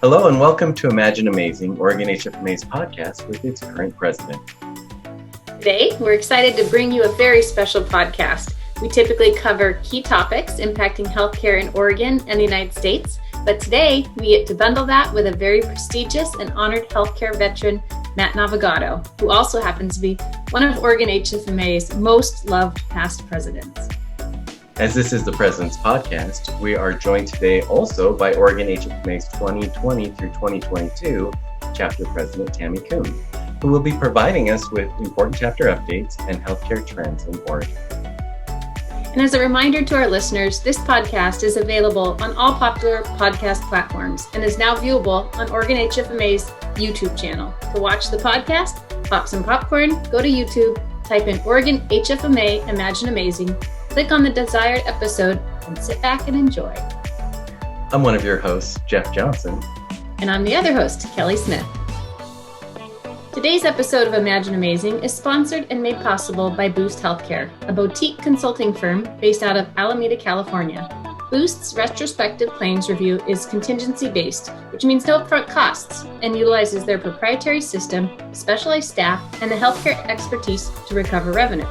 Hello and welcome to Imagine Amazing, Oregon HFMA's podcast with its current president. Today, we're excited to bring you a very special podcast. We typically cover key topics impacting healthcare in Oregon and the United States, but today we get to bundle that with a very prestigious and honored healthcare veteran, Matt Navigato, who also happens to be one of Oregon HFMA's most loved past presidents. As this is the President's Podcast, we are joined today also by Oregon HFMA's 2020 through 2022 Chapter President Tammie Coon, who will be providing us with important chapter updates and healthcare trends in Oregon. And as a reminder to our listeners, this podcast is available on all popular podcast platforms and is now viewable on Oregon HFMA's YouTube channel. To watch the podcast, pop some popcorn, go to YouTube, type in Oregon HFMA Imagine Amazing, click on the desired episode, and sit back and enjoy. I'm one of your hosts, Jeff Johnson. And I'm the other host, Kelly Smith. Today's episode of Imagine Amazing is sponsored and made possible by Boost Healthcare, a boutique consulting firm based out of Alameda, California. Boost's retrospective claims review is contingency-based, which means no upfront costs, and utilizes their proprietary system, specialized staff, and the healthcare expertise to recover revenue.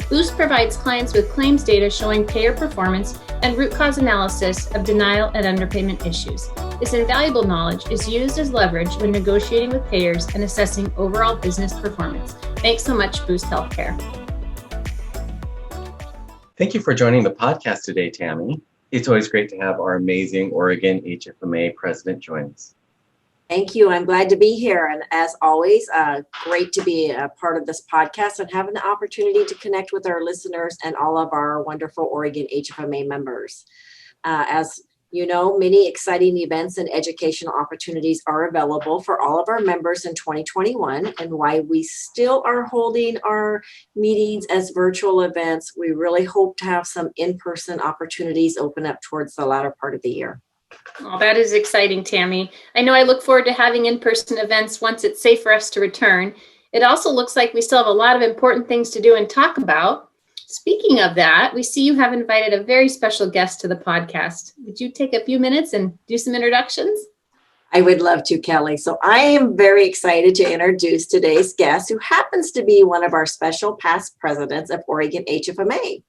Boost provides clients with claims data showing payer performance and root cause analysis of denial and underpayment issues. This invaluable knowledge is used as leverage when negotiating with payers and assessing overall business performance. Thanks so much, Boost Healthcare. Thank you for joining the podcast today, Tammie. It's always great to have our amazing Oregon HFMA president join us. Thank you. I'm glad to be here. And as always, great to be a part of this podcast and having the opportunity to connect with our listeners and all of our wonderful Oregon HFMA members. As you know, many exciting events and educational opportunities are available for all of our members in 2021. And while we still are holding our meetings as virtual events, we really hope to have some in-person opportunities open up towards the latter part of the year. Oh, that is exciting, Tammie. I know I look forward to having in-person events once it's safe for us to return. It also looks like we still have a lot of important things to do and talk about. Speaking of that, we see you have invited a very special guest to the podcast. Would you take a few minutes and do some introductions? I would love to, Kelly. So I am very excited to introduce today's guest, who happens to be one of our special past presidents of Oregon HFMA.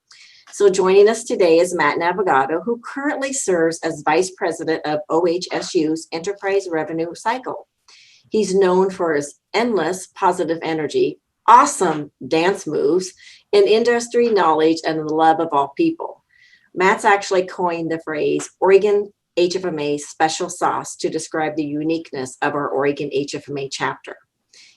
So joining us today is Matt Navigato, who currently serves as Vice President of OHSU's Enterprise Revenue Cycle. He's known for his endless positive energy, awesome dance moves, and industry knowledge and the love of all people. Matt's actually coined the phrase Oregon HFMA special sauce to describe the uniqueness of our Oregon HFMA chapter.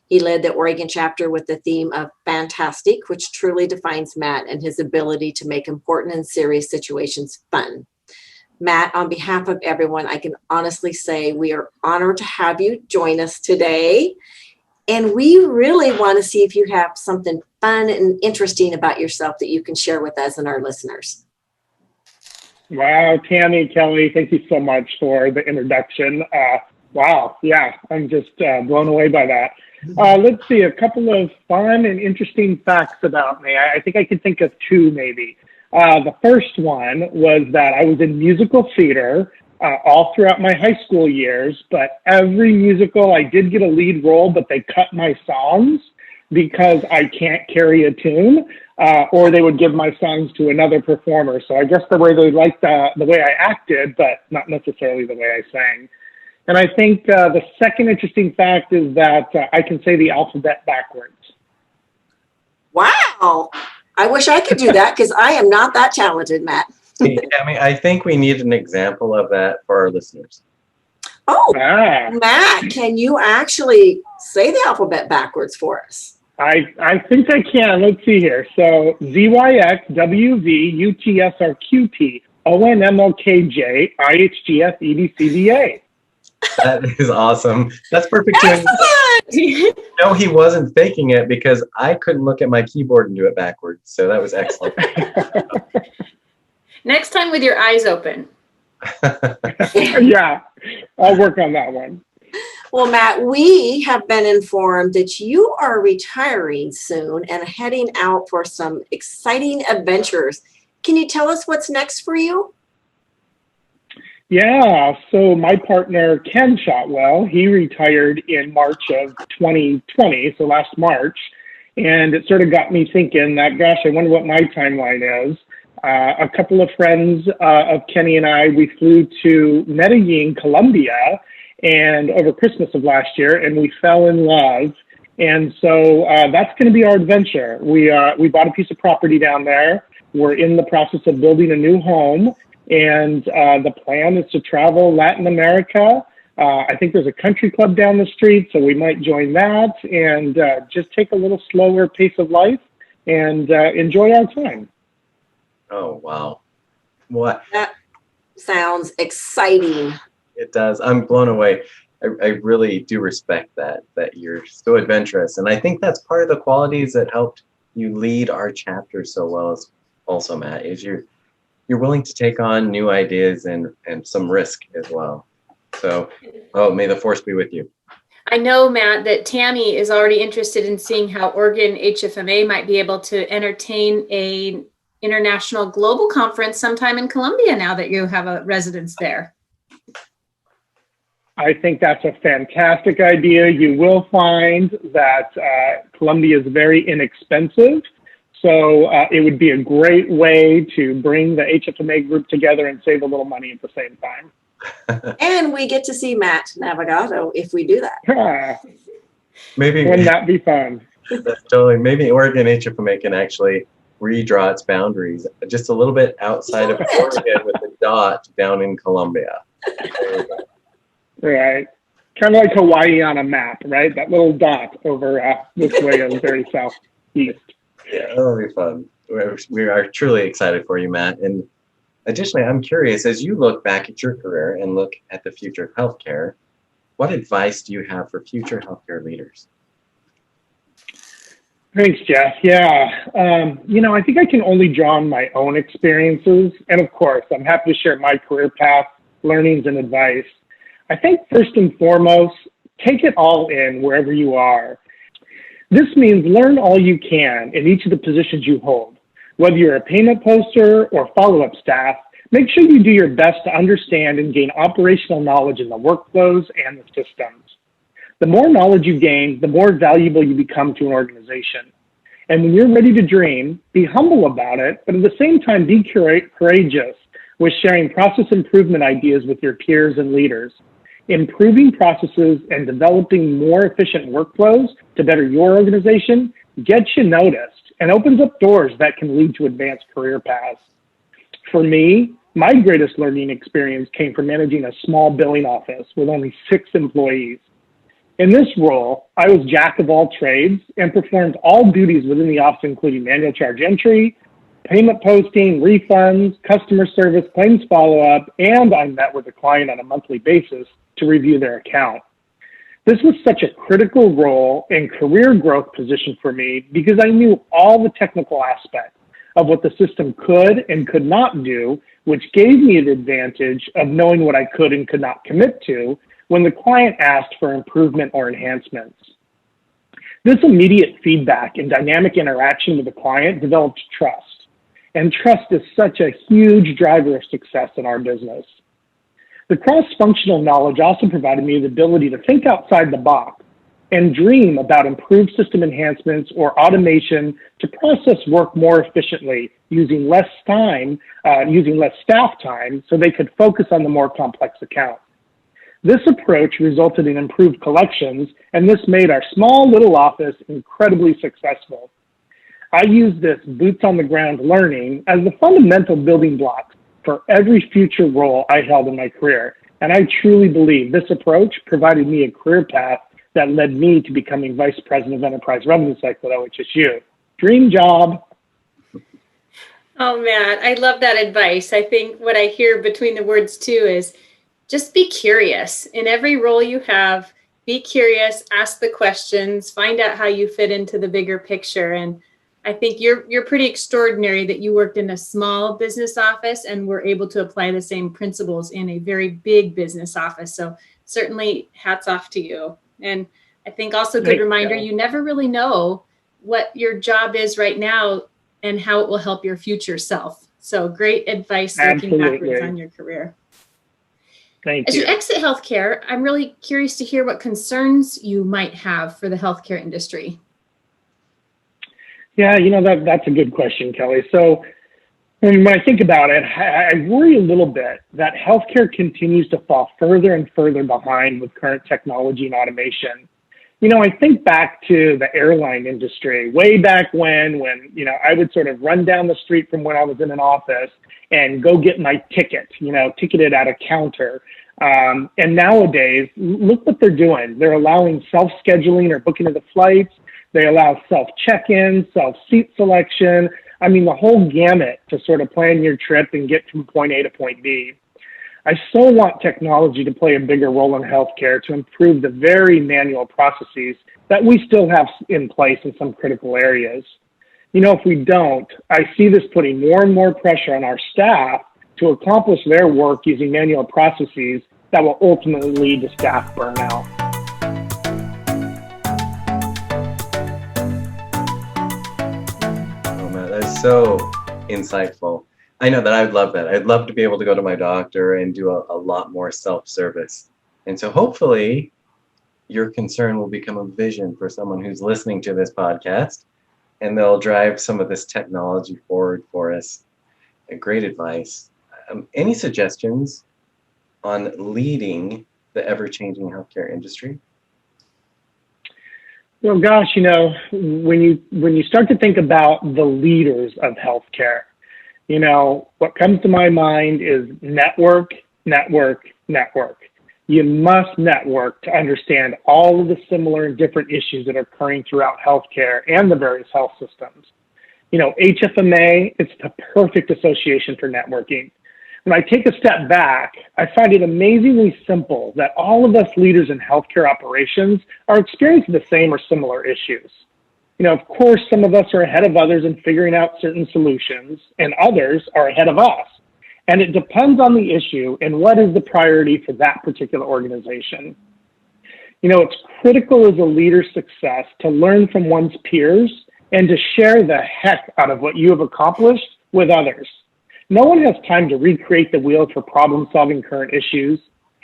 He led the Oregon chapter with the theme of fantastic, which truly defines Matt and his ability to make important and serious situations fun. Matt, on behalf of everyone, I can honestly say we are honored to have you join us today. And we really want to see if you have something fun and interesting about yourself that you can share with us and our listeners. Wow, Tammie, Kelly, thank you so much for the introduction. Wow, yeah, I'm just blown away by that. Let's see, a couple of fun and interesting facts about me. I think I can think of two maybe. The first one was that I was in musical theater all throughout my high school years, but every musical I did get a lead role, but they cut my songs because I can't carry a tune, or they would give my songs to another performer. So I guess the way they liked the way I acted, but not necessarily the way I sang. And I think the second interesting fact is that I can say the alphabet backwards. Wow. I wish I could do that because I am not that talented, Matt. Hey, Tammie, I think we need an example of that for our listeners. Oh, Matt, can you actually say the alphabet backwards for us? I think I can. Let's see here. So ZYX, WV, UTSRQT, ONMOKJ, IHGF, EDCVA. That is awesome. That's perfect. No, he wasn't faking it because I couldn't look at my keyboard and do it backwards. So that was excellent. Next time with your eyes open. Yeah, I'll work on that one. Well, Matt, we have been informed that you are retiring soon and heading out for some exciting adventures. Can you tell us what's next for you? Yeah, so my partner, Ken Shotwell, he retired in March of 2020, so last March. And it sort of got me thinking that, gosh, I wonder what my timeline is. A couple of friends of Kenny and I, we flew to Medellin, Colombia, and over Christmas of last year, and we fell in love. And so that's going to be our adventure. We bought a piece of property down there. We're in the process of building a new home, and the plan is to travel Latin America. I think there's a country club down the street, so we might join that and just take a little slower pace of life and enjoy our time. Oh, wow. What? That sounds exciting. It does. I'm blown away. I really do respect that you're so adventurous. And I think that's part of the qualities that helped you lead our chapter so well as also, Matt, is you're willing to take on new ideas and some risk as well. So, may the force be with you. I know, Matt, that Tammie is already interested in seeing how Oregon HFMA might be able to entertain a international global conference sometime in Colombia now that you have a residence there. I think that's a fantastic idea. You will find that Colombia is very inexpensive. So it would be a great way to bring the HFMA group together and save a little money at the same time. And we get to see Matt Navigato if we do that. Maybe. Wouldn't that be fun? That's totally. Maybe Oregon HFMA can actually redraw its boundaries just a little bit outside of Oregon with a dot down in Colombia. Right. Kind of like Hawaii on a map, right? That little dot over this way is very southeast. Yeah, that'll be fun. We are truly excited for you, Matt. And additionally, I'm curious, as you look back at your career and look at the future of healthcare, what advice do you have for future healthcare leaders? Thanks, Jeff. Yeah. I think I can only draw on my own experiences. And of course, I'm happy to share my career path, learnings, and advice. I think first and foremost, take it all in wherever you are. This means learn all you can in each of the positions you hold. Whether you're a payment poster or follow-up staff, make sure you do your best to understand and gain operational knowledge in the workflows and the systems. The more knowledge you gain, the more valuable you become to an organization. And when you're ready to dream, be humble about it, but at the same time, be courageous with sharing process improvement ideas with your peers and leaders. Improving processes and developing more efficient workflows to better your organization gets you noticed and opens up doors that can lead to advanced career paths. For me, my greatest learning experience came from managing a small billing office with only 6 employees. In this role, I was jack of all trades and performed all duties within the office, including manual charge entry, payment posting, refunds, customer service, claims follow-up, and I met with the client on a monthly basis to review their account. This was such a critical role and career growth position for me because I knew all the technical aspects of what the system could and could not do, which gave me an advantage of knowing what I could and could not commit to when the client asked for improvement or enhancements. This immediate feedback and dynamic interaction with the client developed trust. And trust is such a huge driver of success in our business. The cross-functional knowledge also provided me the ability to think outside the box and dream about improved system enhancements or automation to process work more efficiently, using less staff time so they could focus on the more complex accounts. This approach resulted in improved collections, and this made our small little office incredibly successful. I use this boots on the ground learning as the fundamental building blocks for every future role I held in my career. And I truly believe this approach provided me a career path that led me to becoming Vice President of Enterprise Revenue Cycle at OHSU. Dream job. Oh, Matt, I love that advice. I think what I hear between the words too is just be curious. In every role you have, be curious, ask the questions, find out how you fit into the bigger picture. And I think you're pretty extraordinary that you worked in a small business office and were able to apply the same principles in a very big business office. So certainly hats off to you. And I think also good reminder, you never really know what your job is right now and how it will help your future self. So great advice looking backwards on your career. Thank As you. you exit healthcare, I'm really curious to hear what concerns you might have for the healthcare industry. Yeah, that's a good question, Kelly. So when I think about it, I worry a little bit that healthcare continues to fall further and further behind with current technology and automation. I think back to the airline industry way back when I would sort of run down the street from when I was in an office and go get my ticket, ticketed at a counter. And nowadays, look what they're doing. They're allowing self-scheduling or booking of the flights. They allow self-check-in, self-seat selection. I mean, the whole gamut to sort of plan your trip and get from point A to point B. I so want technology to play a bigger role in healthcare to improve the very manual processes that we still have in place in some critical areas. If we don't, I see this putting more and more pressure on our staff to accomplish their work using manual processes that will ultimately lead to staff burnout. Oh man, that's so insightful. I know that I'd love that. I'd love to be able to go to my doctor and do a lot more self-service. And so hopefully your concern will become a vision for someone who's listening to this podcast, and they'll drive some of this technology forward for us. Great advice. Any suggestions on leading the ever-changing healthcare industry? Well, gosh, when you start to think about the leaders of healthcare, what comes to my mind is network, network, network. You must network to understand all of the similar and different issues that are occurring throughout healthcare and the various health systems. HFMA, it's the perfect association for networking. When I take a step back, I find it amazingly simple that all of us leaders in healthcare operations are experiencing the same or similar issues. Of course, some of us are ahead of others in figuring out certain solutions, and others are ahead of us. And it depends on the issue and what is the priority for that particular organization. It's critical as a leader's success to learn from one's peers and to share the heck out of what you have accomplished with others. No one has time to recreate the wheel for problem-solving current issues.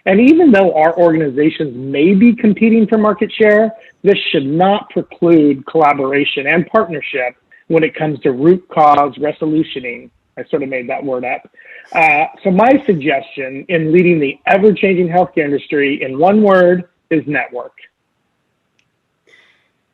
And even though our organizations may be competing for market share, this should not preclude collaboration and partnership when it comes to root cause resolutioning. I sort of made that word up. So my suggestion in leading the ever-changing healthcare industry in one word is network.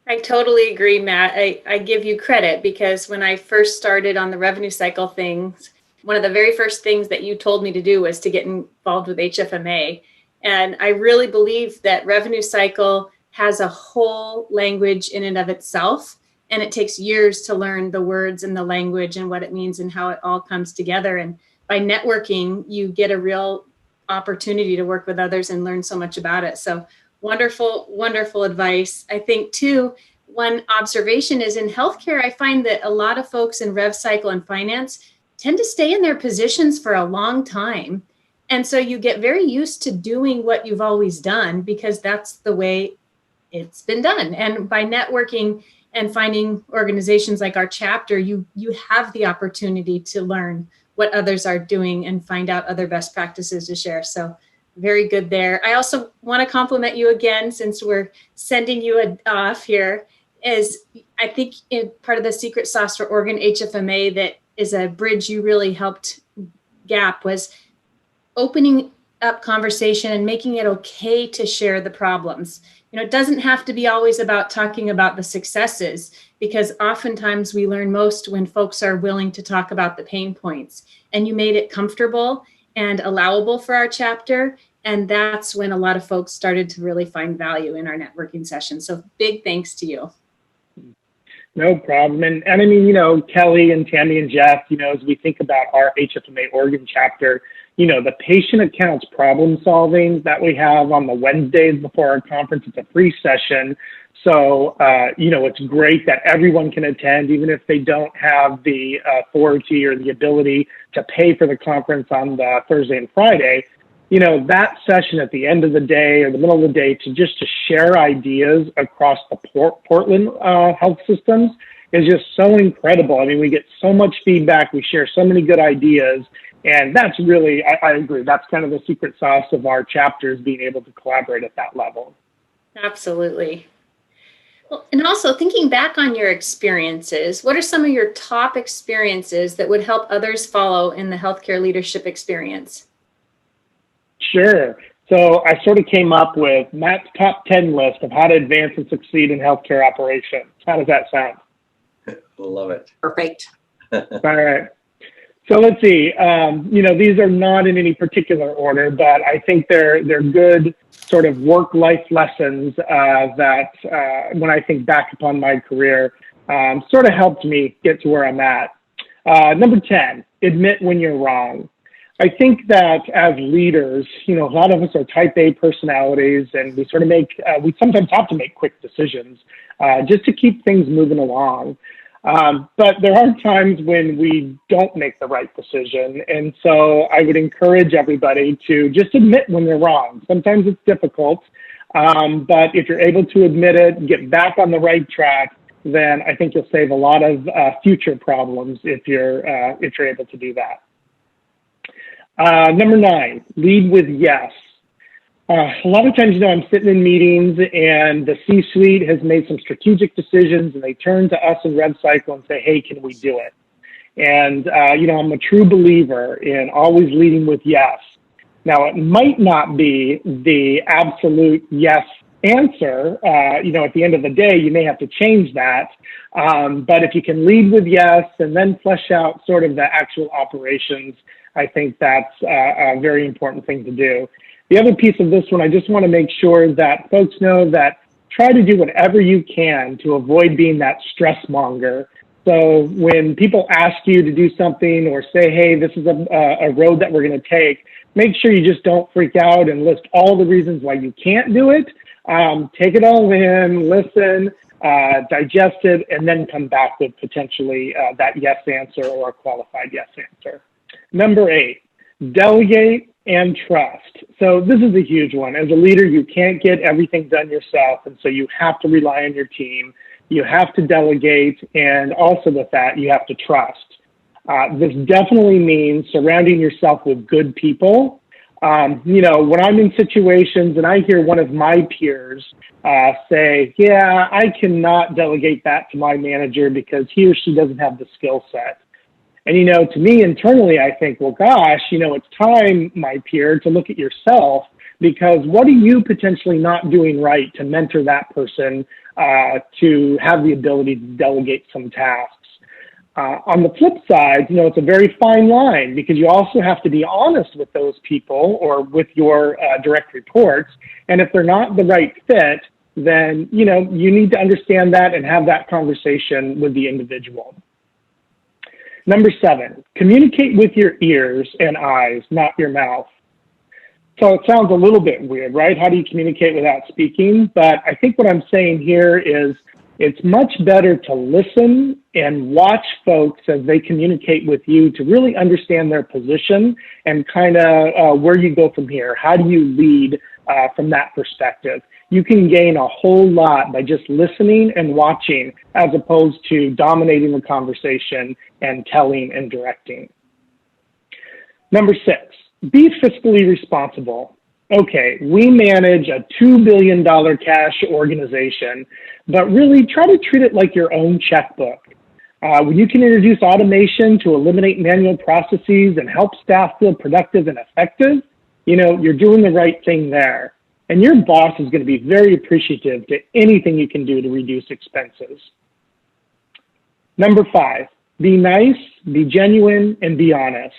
I totally agree, Matt. I give you credit because when I first started on the revenue cycle things, one of the very first things that you told me to do was to get involved with HFMA. And I really believe that revenue cycle has a whole language in and of itself. And it takes years to learn the words and the language and what it means and how it all comes together. And by networking, you get a real opportunity to work with others and learn so much about it. So wonderful, wonderful advice. I think too, one observation is in healthcare, I find that a lot of folks in rev cycle and finance tend to stay in their positions for a long time. And so you get very used to doing what you've always done because that's the way it's been done. And by networking and finding organizations like our chapter, you have the opportunity to learn what others are doing and find out other best practices to share. So very good there. I also want to compliment you again, since we're sending you off here, is I think part of the secret sauce for Oregon HFMA that is a bridge you really helped gap was opening up conversation and making it okay to share the problems. It doesn't have to be always about talking about the successes, because oftentimes we learn most when folks are willing to talk about the pain points. And you made it comfortable and allowable for our chapter. And that's when a lot of folks started to really find value in our networking session. So big thanks to you. No problem. And I mean, Kelly and Tammie and Jeff, as we think about our HFMA Oregon chapter, the patient accounts problem solving that we have on the Wednesdays before our conference, it's a free session. So, it's great that everyone can attend, even if they don't have the authority or the ability to pay for the conference on the Thursday and Friday. That session at the end of the day or the middle of the day to share ideas across the Portland health systems is just so incredible. I mean, we get so much feedback. We share so many good ideas. And that's really, I agree, that's kind of the secret sauce of our chapters, being able to collaborate at that level. Absolutely. Well, and also thinking back on your experiences, what are some of your top experiences that would help others follow in the healthcare leadership experience? Sure. So I sort of came up with Matt's top 10 list of how to advance and succeed in healthcare operations. How does that sound? Love it. Perfect. All right. So let's see. These are not in any particular order, but I think they're good sort of work-life lessons that when I think back upon my career, sort of helped me get to where I'm at. Number 10, admit when you're wrong. I think that as leaders, a lot of us are type A personalities, and we sort of we sometimes have to make quick decisions just to keep things moving along. But there are times when we don't make the right decision. And so I would encourage everybody to just admit when they're wrong. Sometimes it's difficult, but if you're able to admit it, get back on the right track, then I think you'll save a lot of future problems if you're able to do that. Number 9, lead with yes. A lot of times, I'm sitting in meetings and the C-suite has made some strategic decisions and they turn to us in RevCycle and say, hey, can we do it? And, I'm a true believer in always leading with yes. Now, it might not be the absolute yes answer. At the end of the day, you may have to change that. But if you can lead with yes and then flesh out sort of the actual operations, I think that's a very important thing to do. The other piece of this one, I just want to make sure that folks know that try to do whatever you can to avoid being that stress monger. So when people ask you to do something or say, hey, this is a road that we're going to take, make sure you just don't freak out and list all the reasons why you can't do it. Take it all in, listen, digest it, and then come back with potentially that yes answer or a qualified yes answer. Number 8, delegate and trust. So this is a huge one. As a leader, you can't get everything done yourself, and so you have to rely on your team. You have to delegate, and also with that, you have to trust. This definitely means surrounding yourself with good people. When I'm in situations and I hear one of my peers say, yeah, I cannot delegate that to my manager because he or she doesn't have the skill set. And, to me internally, I think, well, gosh, it's time, my peer, to look at yourself, because what are you potentially not doing right to mentor that person to have the ability to delegate some tasks? On the flip side, it's a very fine line, because you also have to be honest with those people or with your direct reports. And if they're not the right fit, then, you need to understand that and have that conversation with the individual. Number 7, communicate with your ears and eyes, not your mouth. So it sounds a little bit weird, right? How do you communicate without speaking? But I think what I'm saying here is it's much better to listen and watch folks as they communicate with you to really understand their position and kind of where you go from here. How do you lead from that perspective? You can gain a whole lot by just listening and watching, as opposed to dominating the conversation and telling and directing. Number 6, be fiscally responsible. Okay, we manage a $2 billion cash organization, but really try to treat it like your own checkbook. When you can introduce automation to eliminate manual processes and help staff feel productive and effective, you're doing the right thing there. And your boss is going to be very appreciative to anything you can do to reduce expenses. Number 5, be nice, be genuine, and be honest.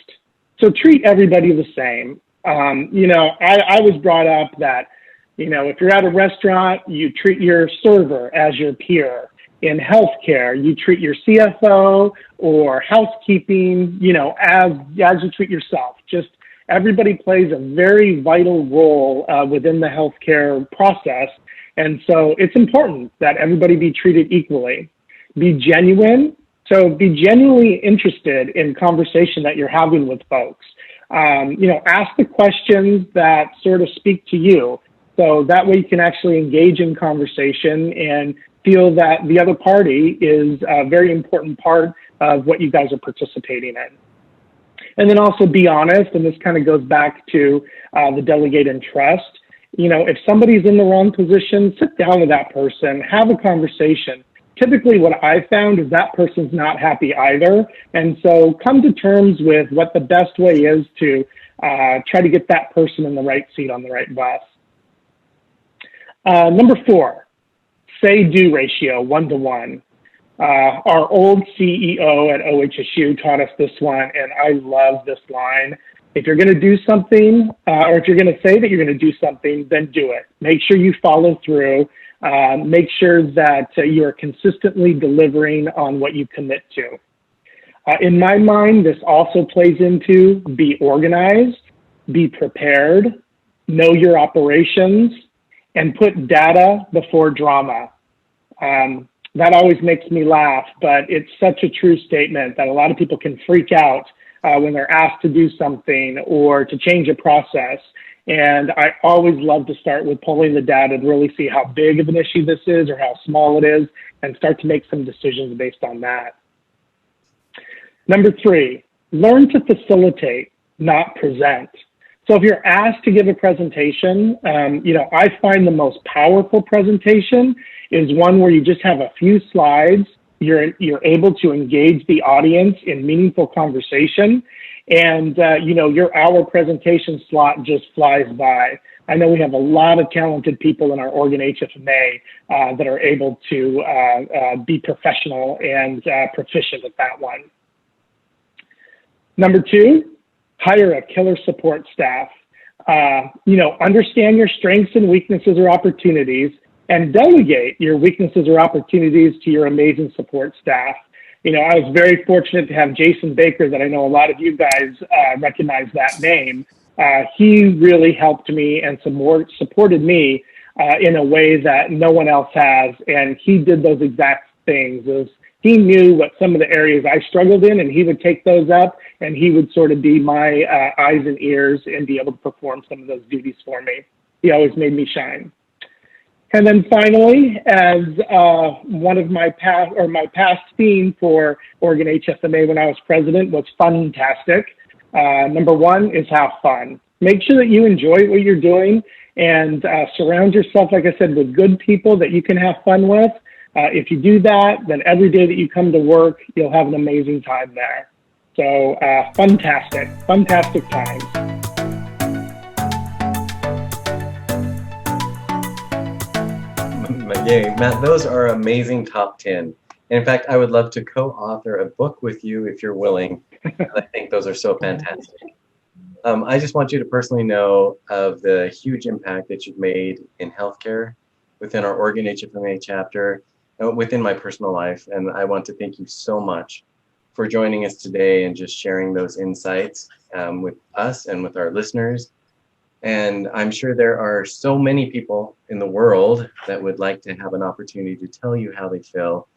So treat everybody the same. I was brought up that, if you're at a restaurant, you treat your server as your peer. In healthcare, you treat your CFO or housekeeping, as you treat yourself. Just everybody plays a very vital role within the healthcare process. And so it's important that everybody be treated equally. Be genuine. So be genuinely interested in conversation that you're having with folks. Ask the questions that sort of speak to you. So that way you can actually engage in conversation and feel that the other party is a very important part of what you guys are participating in. And then also be honest, and this kind of goes back to the delegate and trust. You know, if somebody's in the wrong position, sit down with that person, have a conversation. Typically what I found is that person's not happy either. And so come to terms with what the best way is to try to get that person in the right seat on the right bus. Number 4, say-do ratio, 1-to-1. Our old CEO at OHSU taught us this one, and I love this line. If you're going to do something, or if you're going to say that you're going to do something, then do it. Make sure you follow through. Make sure that you are consistently delivering on what you commit to. In my mind, this also plays into be organized, be prepared, know your operations, and put data before drama. That always makes me laugh, but it's such a true statement that a lot of people can freak out when they're asked to do something or to change a process. And I always love to start with pulling the data to really see how big of an issue this is or how small it is and start to make some decisions based on that. Number 3, learn to facilitate, not present. So if you're asked to give a presentation, you know, I find the most powerful presentation is one where you just have a few slides, you're able to engage the audience in meaningful conversation, and you know, your hour presentation slot just flies by. I know we have a lot of talented people in our org HFMA that are able to be professional and proficient at that one. Number 2, hire a killer support staff. You know, understand your strengths and weaknesses or opportunities, and delegate your weaknesses or opportunities to your amazing support staff. You know, I was very fortunate to have Jason Baker, that I know a lot of you guys recognize that name. He really helped me and supported me in a way that no one else has, and he did those exact things. He knew what some of the areas I struggled in, and he would take those up, and he would sort of be my eyes and ears and be able to perform some of those duties for me. He always made me shine. And then finally, as one of my past theme for Oregon HFMA when I was president was funtastic. Number 1 is have fun. Make sure that you enjoy what you're doing and surround yourself, like I said, with good people that you can have fun with. If you do that, then every day that you come to work, you'll have an amazing time there. So fantastic times. Yay, Matt, those are amazing top 10. In fact, I would love to co-author a book with you if you're willing. I think those are so fantastic. I just want you to personally know of the huge impact that you've made in healthcare within our Oregon HFMA chapter, within my personal life. And I want to thank you so much for joining us today and just sharing those insights with us and with our listeners. And I'm sure there are so many people in the world that would like to have an opportunity to tell you how they feel.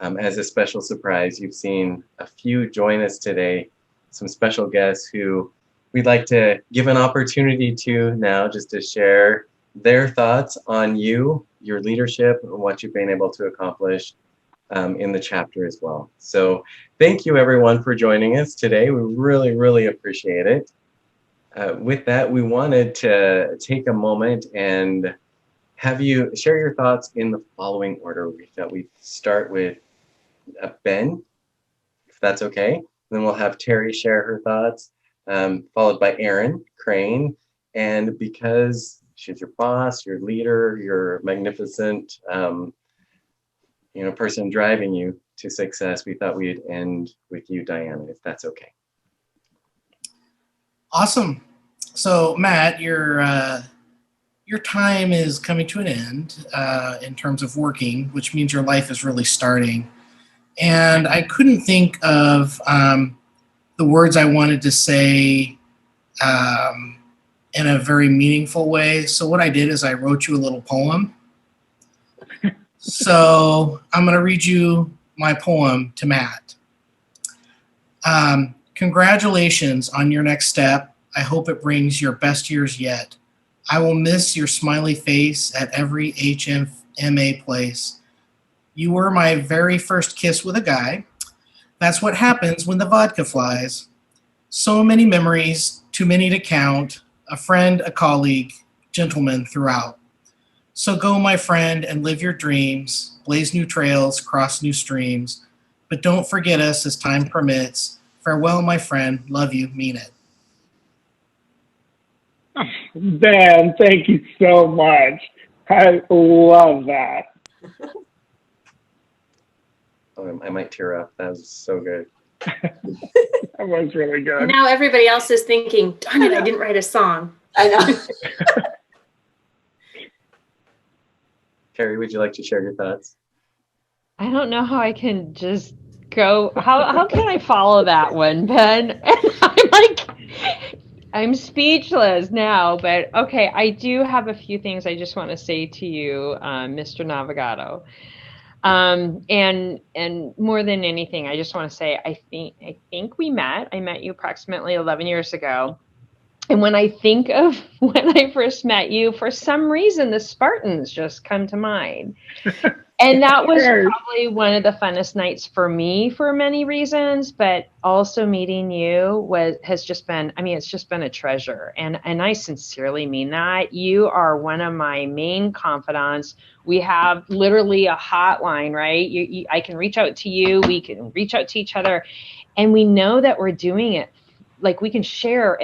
As a special surprise, you've seen a few join us today, some special guests who we'd like to give an opportunity to now just to share their thoughts on you, your leadership, and what you've been able to accomplish in the chapter as well. So thank you everyone for joining us today. We really appreciate it. With that, we wanted to take a moment and have you share your thoughts in the following order. We thought we'd start with Ben, if that's okay. Then we'll have Terry share her thoughts, followed by Erin Crane. And because she's your boss, your leader, your magnificent person driving you to success, we thought we'd end with you, Diana, if that's okay. Awesome. So, Matt, your time is coming to an end in terms of working, which means your life is really starting. And I couldn't think of the words I wanted to say in a very meaningful way. So what I did is I wrote you a little poem. So I'm going to read you my poem to Matt. Congratulations on your next step. I hope it brings your best years yet. I will miss your smiley face at every HFMA place. You were my very first kiss with a guy. That's what happens when the vodka flies. So many memories, too many to count, a friend, a colleague, gentleman throughout. So go, my friend, and live your dreams, blaze new trails, cross new streams, but don't forget us as time permits. Farewell, my friend, love you, mean it. Ben, thank you so much. I love that. Oh, I might tear up. That was so good. That was really And good. now everybody else is thinking, darn it, I didn't write a song. I know. Carrie, would you like to share your thoughts? I don't know how I can just go. How can I follow that one, Ben? I'm speechless now, but okay, I do have a few things I just want to say to you, Mr. Navigato. And more than anything, I just want to say I think I met you approximately 11 years ago. And when I think of when I first met you, for some reason the Spartans just come to mind. And that was probably one of the funnest nights for me for many reasons, but also meeting you has just been, I mean, it's just been a treasure. And I sincerely mean that. You are one of my main confidants. We have literally a hotline, right? I can reach out to you. We can reach out to each other. And we know that we're doing it. Like we can share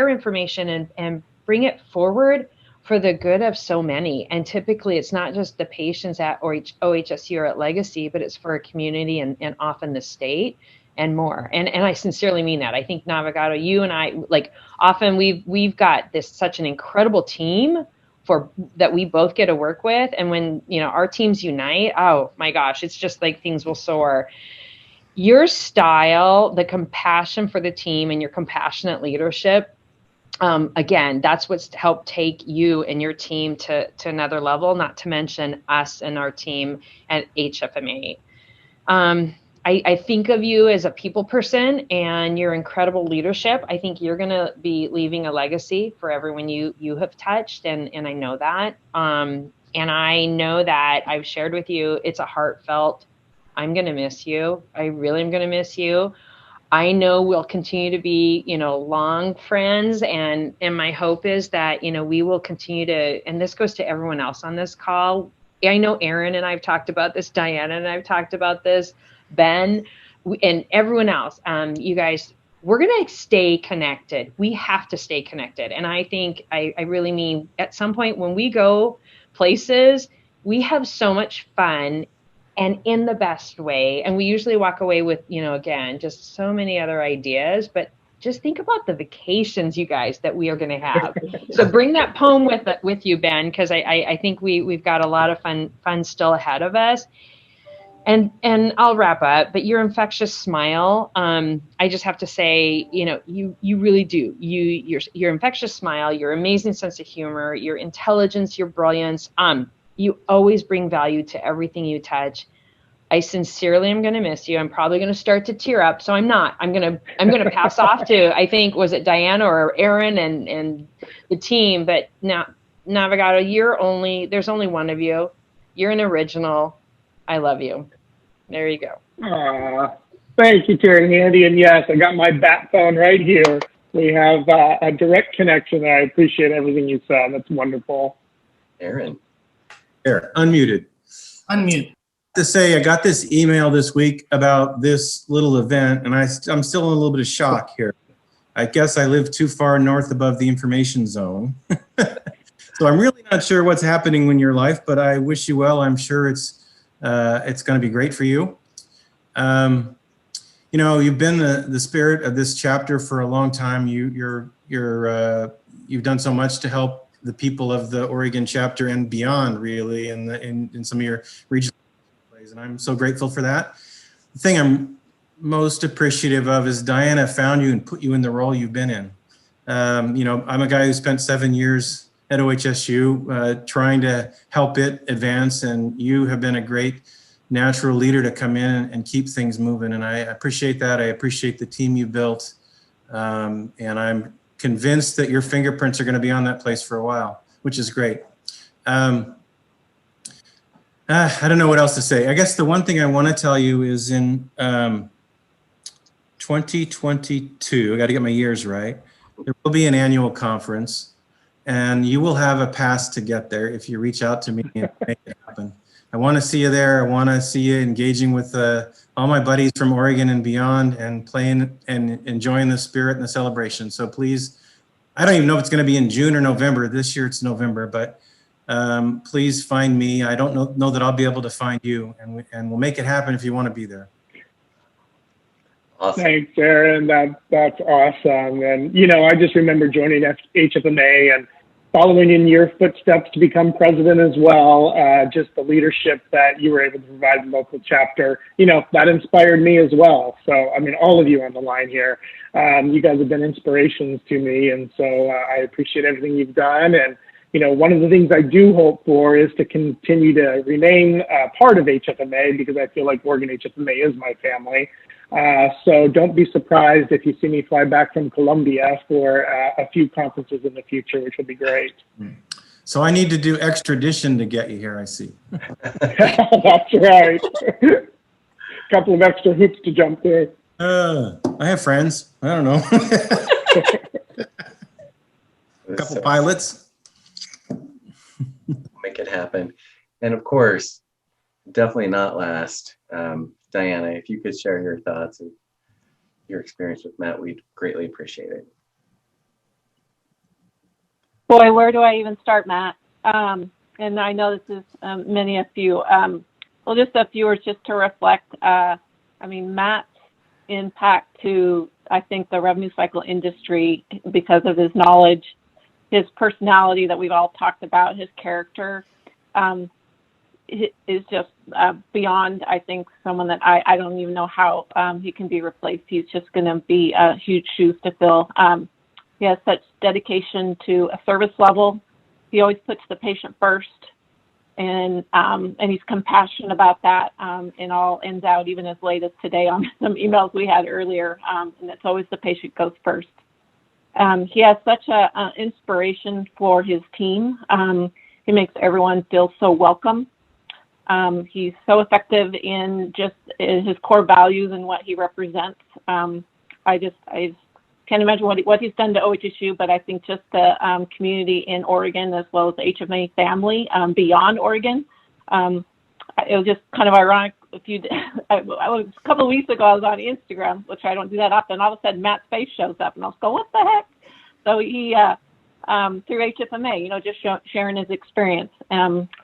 information and bring it forward for the good of so many. And typically it's not just the patients at OHSU or at Legacy, but it's for a community and often the state and more. And I sincerely mean that. I think Navigato, you and I, like often we've got such an incredible team that we both get to work with. And when, our teams unite, oh my gosh, it's just like things will soar. Your style, the compassion for the team and your compassionate leadership, again, that's what's helped take you and your team to another level, not to mention us and our team at HFMA. I think of you as a people person and your incredible leadership. I think you're going to be leaving a legacy for everyone you have touched, and I know that. And I know that I've shared with you, it's a heartfelt, I'm going to miss you. I really am going to miss you. I know we'll continue to be, long friends. And my hope is that, we will continue to, and this goes to everyone else on this call. I know Aaron and I've talked about this, Diana and I've talked about this, Ben, and everyone else. You guys, we're going to stay connected. We have to stay connected. And I think I really mean at some point when we go places, we have so much fun and in the best way. And we usually walk away with, again, just so many other ideas, but just think about the vacations, you guys, that we are going to have. So bring that poem with you, Ben, because I think we've got a lot of fun still ahead of us. And I'll wrap up, but your infectious smile, I just have to say, you really do. Your infectious smile, your amazing sense of humor, your intelligence, your brilliance, you always bring value to everything you touch. I sincerely am going to miss you. I'm probably going to start to tear up. So I'm not. I'm going to pass off to, I think, was it Diana or Aaron and the team? But now, Navigato, there's only one of you. You're an original. I love you. There you go. Thank you, Terry Handy. And yes, I got my bat phone right here. We have a direct connection. I appreciate everything you said. That's wonderful. Aaron. There, unmuted. Unmute. To say, I got this email this week about this little event, and I'm still in a little bit of shock here. I guess I live too far north above the information zone. So I'm really not sure what's happening in your life, but I wish you well. I'm sure it's going to be great for you. You've been the spirit of this chapter for a long time. You've done so much to help the people of the Oregon chapter and beyond, really, in some of your regional plays, and I'm so grateful for that. The thing I'm most appreciative of is Diana found you and put you in the role you've been in. I'm a guy who spent 7 years at OHSU trying to help it advance, and you have been a great natural leader to come in and keep things moving, and I appreciate that. I appreciate the team you built, and I'm convinced that your fingerprints are going to be on that place for a while, which is great. I don't know what else to say. I guess the one thing I want to tell you is in 2022, I got to get my years right, there will be an annual conference, and you will have a pass to get there if you reach out to me and make it happen. I want to see you there. I want to see you engaging with all my buddies from Oregon and beyond, and playing and enjoying the spirit and the celebration. So please, I don't even know if it's going to be in June or November. This year it's November, but please find me. I don't know that I'll be able to find you, and we'll make it happen if you want to be there. Awesome. Thanks, Aaron. That's awesome. And, you know, I just remember joining HFMA and following in your footsteps to become president as well. Just the leadership that you were able to provide the local chapter, you know, that inspired me as well. So, I mean, all of you on the line here, you guys have been inspirations to me. And so I appreciate everything you've done. And, you know, one of the things I do hope for is to continue to remain part of HFMA, because I feel like Oregon HFMA is my family. So don't be surprised if you see me fly back from Columbia for a few conferences in the future, which will be great. So I need to do extradition to get you here, I see. That's right. A couple of extra hoops to jump through. I have friends. I don't know. A couple pilots. Make it happen. And of course, definitely not last, Diana, if you could share your thoughts and your experience with Matt, we'd greatly appreciate it. Boy, where do I even start, Matt? And I know this is many of you. Well, just a few words just to reflect. I mean, Matt's impact to, I think, the revenue cycle industry, because of his knowledge, his personality that we've all talked about, his character, is just beyond, I think, someone that I don't even know how he can be replaced. He's just going to be a huge shoes to fill. He has such dedication to a service level. He always puts the patient first, and he's compassionate about that, and all ends out even as late as today on some emails we had earlier, and it's always the patient goes first. He has such an inspiration for his team. He makes everyone feel so welcome. He's so effective in just his core values and what he represents. I can't imagine what he's done to OHSU, but I think just the community in Oregon, as well as the HFMA family beyond Oregon. It was just kind of ironic. A couple of weeks ago, I was on Instagram, which I don't do that often. All of a sudden, Matt's face shows up, and I was going, "What the heck?" So he, through HFMA, you know, just sharing his experience.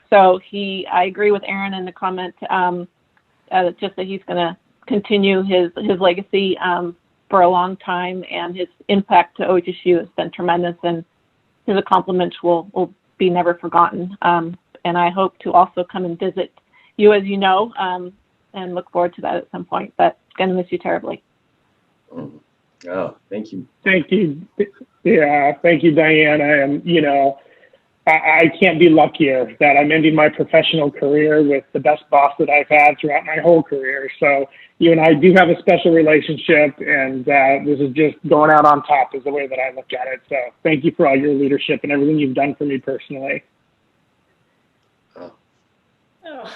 So I agree with Aaron in the comment, just that he's going to continue his legacy for a long time, and his impact to OHSU has been tremendous, and his accomplishments will be never forgotten. And I hope to also come and visit you, as you know, and look forward to that at some point, but going to miss you terribly. Oh, thank you. Thank you. Yeah, thank you, Diana. And, you know, I can't be luckier that I'm ending my professional career with the best boss that I've had throughout my whole career. So you and I do have a special relationship, and this is just going out on top is the way that I look at it. So thank you for all your leadership and everything you've done for me personally. Oh,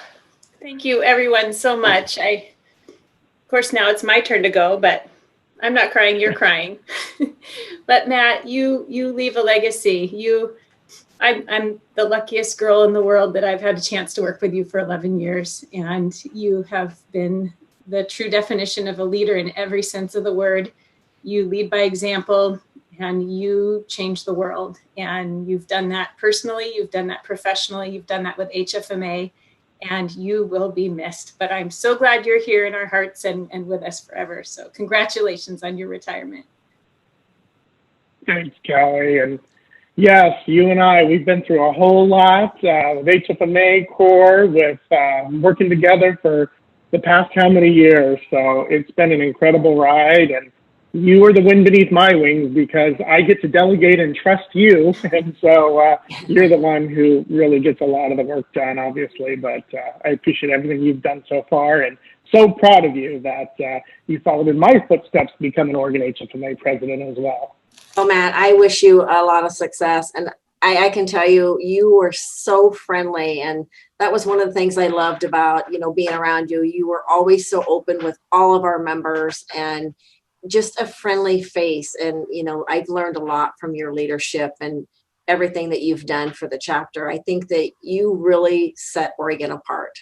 thank you, everyone, so much. Of course, now it's my turn to go, but I'm not crying, you're crying. But Matt, you leave a legacy. I'm the luckiest girl in the world that I've had a chance to work with you for 11 years. And you have been the true definition of a leader in every sense of the word. You lead by example, and you change the world. And you've done that personally, you've done that professionally, you've done that with HFMA, and you will be missed. But I'm so glad you're here in our hearts and with us forever. So congratulations on your retirement. Thanks, Kelly. And yes, you and I, we've been through a whole lot with HFMA Core, with working together for the past how many years. So it's been an incredible ride. And you are the wind beneath my wings, because I get to delegate and trust you. And so you're the one who really gets a lot of the work done, obviously. But I appreciate everything you've done so far, and so proud of you that you followed in my footsteps to become an Oregon HFMA president as well. Oh, Matt, I wish you a lot of success. And I can tell you, you were so friendly. And that was one of the things I loved about, you know, being around you. You were always so open with all of our members, and just a friendly face. And, I've learned a lot from your leadership and everything that you've done for the chapter. I think that you really set Oregon apart,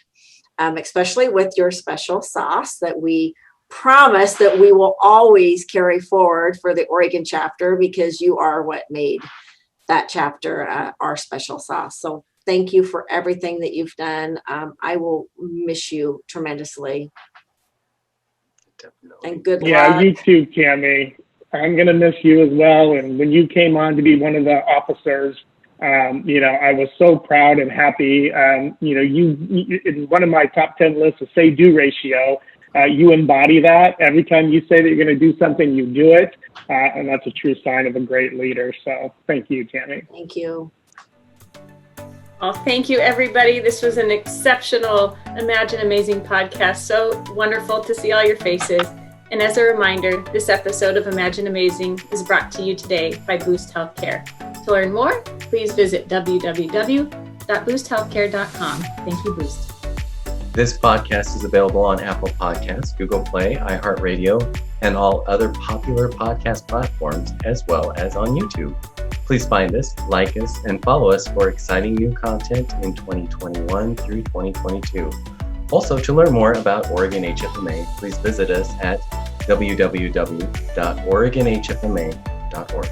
especially with your special sauce that we promise that we will always carry forward for the Oregon chapter, because you are what made that chapter our special sauce. So thank you for everything that you've done. I will miss you tremendously. Definitely. And good Yeah, luck. you too, Tammie. I'm going to miss you as well. And when you came on to be one of the officers, I was so proud and happy. You in one of my top 10 lists of say-do ratio, you embody that. Every time you say that you're going to do something, you do it. And that's a true sign of a great leader. So thank you, Tammie. Thank you. Well, thank you, everybody. This was an exceptional Imagine Amazing podcast. So wonderful to see all your faces. And as a reminder, this episode of Imagine Amazing is brought to you today by Boost Healthcare. To learn more, please visit www.boosthealthcare.com. Thank you, Boost. This podcast is available on Apple Podcasts, Google Play, iHeartRadio, and all other popular podcast platforms, as well as on YouTube. Please find us, like us, and follow us for exciting new content in 2021 through 2022. Also, to learn more about Oregon HFMA, please visit us at www.oregonhfma.org.